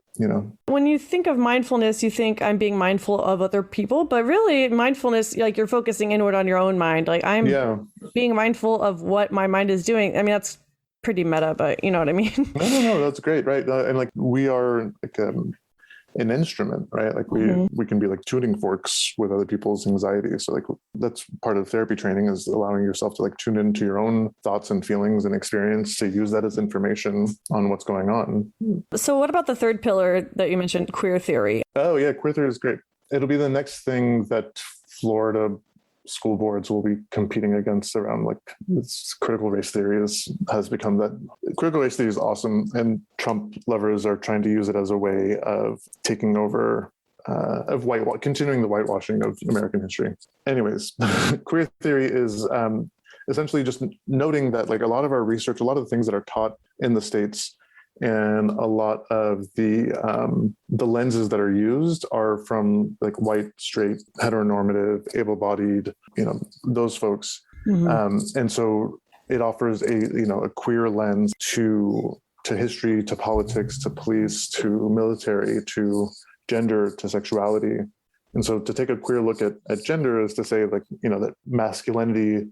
When you think of mindfulness, you think I'm being mindful of other people, but really mindfulness, like you're focusing inward on your own mind. Like I'm being mindful of what my mind is doing. I mean, that's pretty meta, but you know what I mean? No, that's great, right? And like we are like an instrument, right? Like we can be like tuning forks with other people's anxiety. So like that's part of therapy training, is allowing yourself to like tune into your own thoughts and feelings and experience, to use that as information on what's going on.
So what about the third pillar that you mentioned, queer theory?
Oh yeah, queer theory is great. It'll be the next thing that Florida school boards will be competing against around like this critical race theory has become that. Critical race theory is awesome, and Trump lovers are trying to use it as a way of taking over, continuing the whitewashing of American history. Anyways, queer theory is essentially just noting that like a lot of our research, a lot of the things that are taught in the States, and a lot of the lenses that are used are from like white, straight, heteronormative, able-bodied, those folks. And so it offers a queer lens to history, to politics, to police, to military, to gender, to sexuality. And so to take a queer look at gender is to say like, that masculinity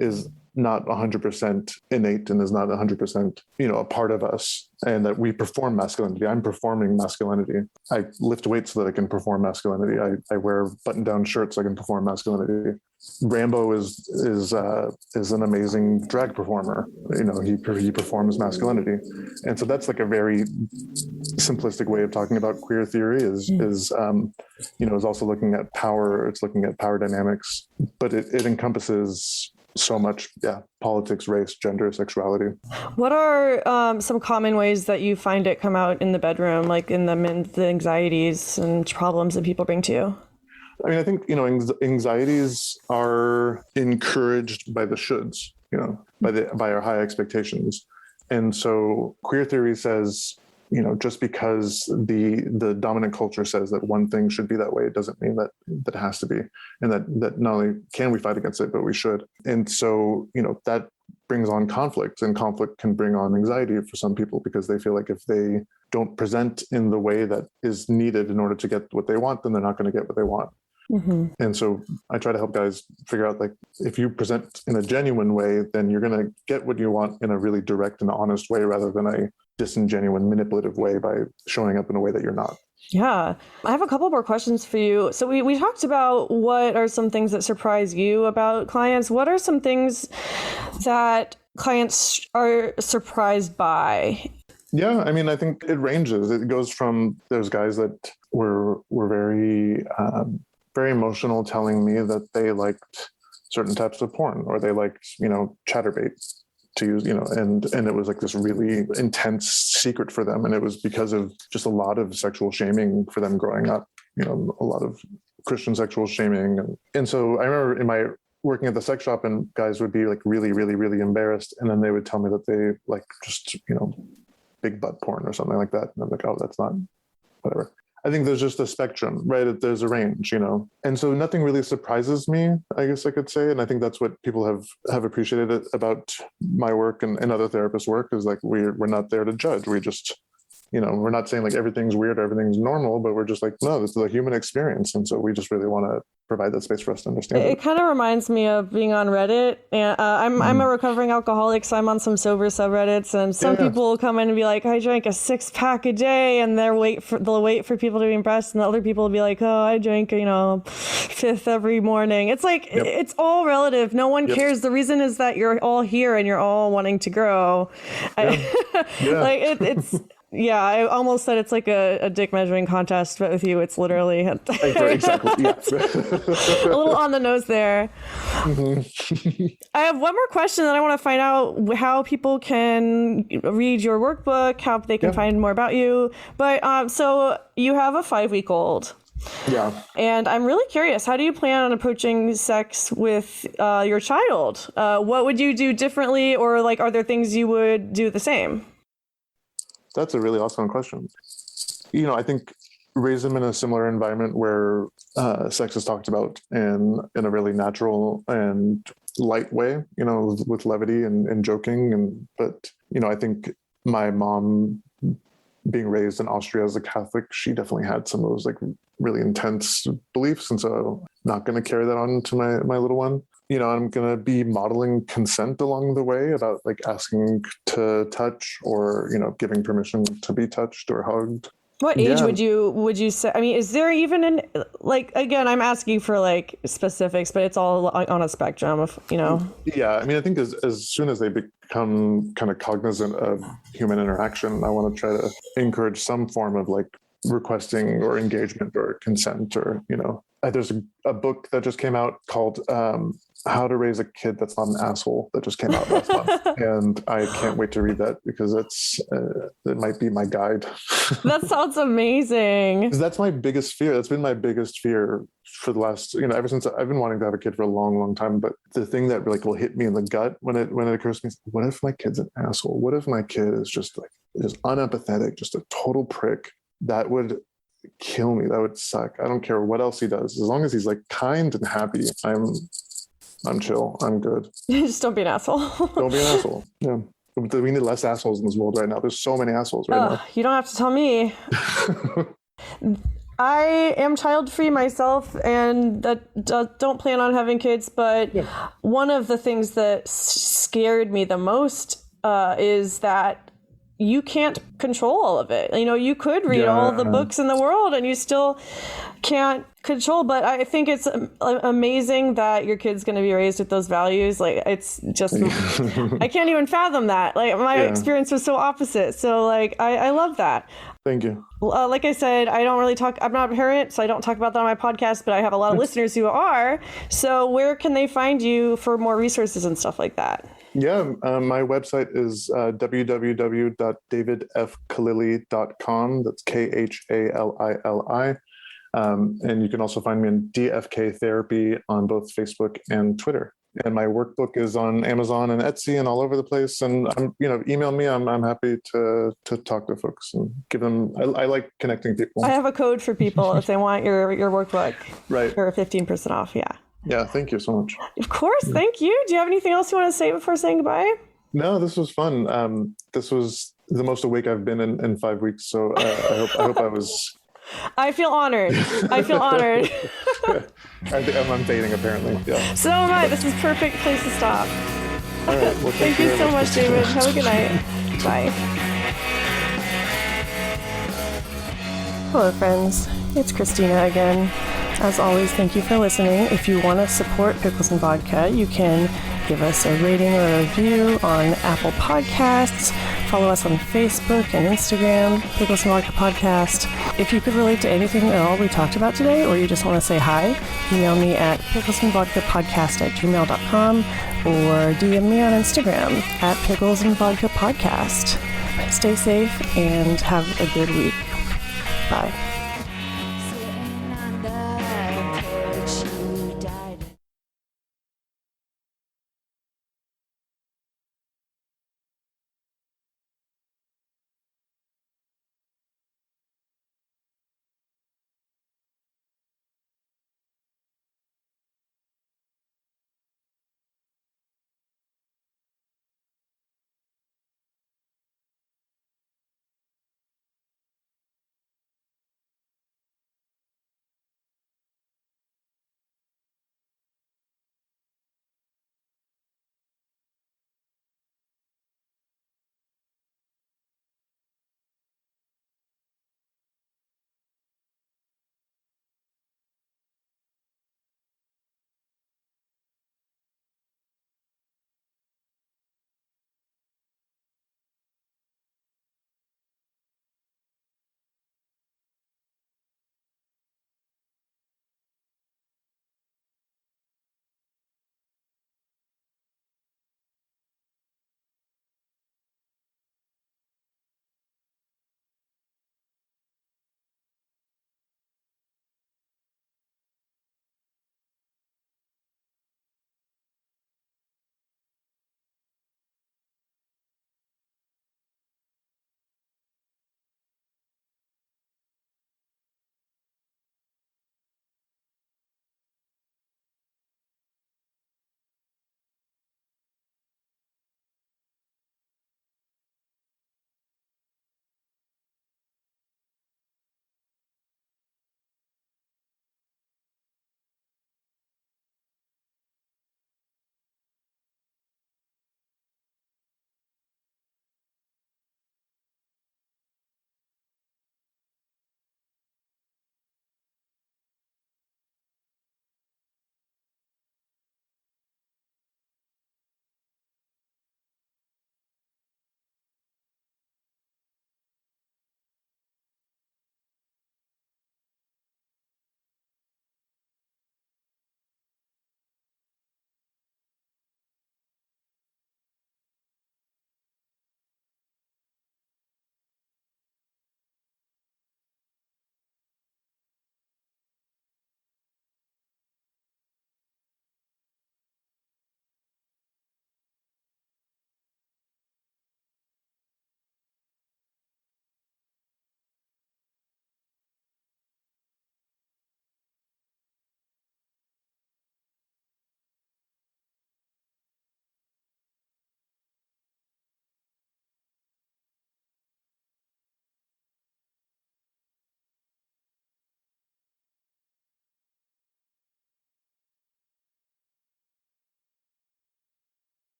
is not 100% innate and is not 100%, a part of us, and that we perform masculinity. I'm performing masculinity. I lift weights so that I can perform masculinity. I wear button-down shirts so I can perform masculinity. Rambo is an amazing drag performer. He performs masculinity. And so that's like a very simplistic way of talking about queer theory is also looking at power. It's looking at power dynamics, but it encompasses so much, politics, race, gender, sexuality.
What are some common ways that you find it come out in the bedroom, like in the anxieties and problems that people bring to you?
I mean, I think, anxieties are encouraged by the shoulds, by our high expectations. And so queer theory says, just because the dominant culture says that one thing should be that way, it doesn't mean that it has to be. And that not only can we fight against it, but we should. And so, that brings on conflict, and conflict can bring on anxiety for some people, because they feel like if they don't present in the way that is needed in order to get what they want, then they're not going to get what they want. And so I try to help guys figure out, like, if you present in a genuine way, then you're going to get what you want in a really direct and honest way, rather than a disingenuous, manipulative way by showing up in a way that you're not.
Yeah. I have a couple more questions for you. So we talked about what are some things that surprise you about clients. What are some things that clients are surprised by?
Yeah, I mean, I think it ranges. It goes from those guys that were very very emotional, telling me that they liked certain types of porn, or they liked, chatterbait to use, and it was like this really intense secret for them. And it was because of just a lot of sexual shaming for them growing up, a lot of Christian sexual shaming. And so I remember in my working at the sex shop, and guys would be like really, really, really embarrassed. And then they would tell me that they like just, big butt porn or something like that. And I'm like, oh, that's not, whatever. I think there's just a spectrum, right? There's a range, and so nothing really surprises me, I guess I could say. And I think that's what people have appreciated about my work and other therapists' work, is like we're not there to judge. We just, we're not saying like everything's weird, everything's normal, but we're just like, no, this is a human experience. And so we just really want to provide that space for us to understand.
It kind of reminds me of being on Reddit. And I'm a recovering alcoholic, so I'm on some sober subreddits, and some people will come in and be like, I drank a 6-pack a day, and they'll wait for people to be impressed, and the other people will be like, oh, I drink, 5th every morning. It's like, it's all relative. No one cares. The reason is that you're all here and you're all wanting to grow. Like Yeah, I almost said it's like a dick measuring contest, but with you, it's literally
Exactly. Yeah.
a little on the nose there.
Mm-hmm.
I have one more question that I want to find out how people can read your workbook, how they can
Yeah.
find more about you. But so you have a 5-week-old.
Yeah.
And I'm really curious, how do you plan on approaching sex with your child? What would you do differently, or like, are there things you would do the same?
That's a really awesome question. I think raise them in a similar environment where sex is talked about in a really natural and light way, with levity and joking. But I think my mom, being raised in Austria as a Catholic, she definitely had some of those like really intense beliefs. And so not going to carry that on to my little one. I'm going to be modeling consent along the way about like asking to touch or, giving permission to be touched or hugged.
What age
Yeah.
would you say? I mean, is there even like, again, I'm asking for like specifics, but it's all on a spectrum of,
Yeah. I mean, I think as soon as they become kind of cognizant of human interaction, I want to try to encourage some form of like requesting or engagement or consent or, there's a book that just came out called How to Raise a Kid That's Not an Asshole that just came out last month. And I can't wait to read that because it might be my guide.
That sounds amazing.
That's my biggest fear. That's been my biggest fear for the last, ever since I've been wanting to have a kid for a long, long time. But the thing that like will hit me in the gut when it occurs to me is, what if my kid's an asshole? What if my kid is just unempathetic, just a total prick? That would kill me. That would suck. I don't care what else he does. As long as he's like kind and happy, I'm chill. I'm good.
Just don't be an asshole.
Don't be an asshole. Yeah. We need less assholes in this world right now. There's so many assholes right now.
You don't have to tell me. I am child-free myself and don't plan on having kids, but one of the things that scared me the most is that you can't control all of it. You could read all the books in the world and you still can't control, but I think it's amazing that your kid's going to be raised with those values. Like, it's just, I can't even fathom that. Like, my experience was so opposite. So like, I love that.
Thank you.
Like I said, I'm not a parent, so I don't talk about that on my podcast, but I have a lot of listeners who are. So where can they find you for more resources and stuff like that?
Yeah, my website is www.davidfkhallili.com. That's Khallili. And you can also find me in DFK Therapy on both Facebook and Twitter. And my workbook is on Amazon and Etsy and all over the place. And email me. I'm happy to talk to folks and give them. I like connecting people.
I have a code for people if they want your workbook.
Right.
For 15% off. Yeah.
Yeah. Thank you so much.
Of course. Thank you. Do you have anything else you want to say before saying goodbye?
No, this was fun. This was the most awake I've been in 5 weeks. So I hope I was.
I feel honored. I'm
dating, apparently. Yeah.
So am I. This is perfect place to stop.
All right. Well,
thank you so much, David. Have a good night. Bye. Hello, friends. It's Christina again. As always, thank you for listening. If you want to support Pickles and Vodka, you can give us a rating or a review on Apple Podcasts. Follow us on Facebook and Instagram, Pickles and Vodka Podcast. If you could relate to anything at all we talked about today, or you just want to say hi, email me at picklesandvodkapodcast@gmail.com or DM me on Instagram at picklesandvodkapodcast. Stay safe and have a good week. Bye.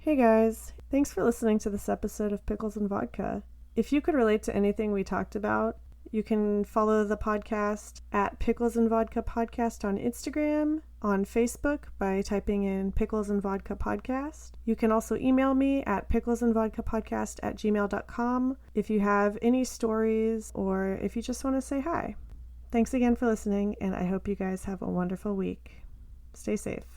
Hey guys, thanks for listening to this episode of Pickles and Vodka. If you could relate to anything we talked about, you can follow the podcast at Pickles and Vodka Podcast on Instagram, on Facebook by typing in Pickles and Vodka Podcast. You can also email me at picklesandvodkapodcast@gmail.com if you have any stories or if you just want to say hi. Thanks again for listening, and I hope you guys have a wonderful week. Stay safe.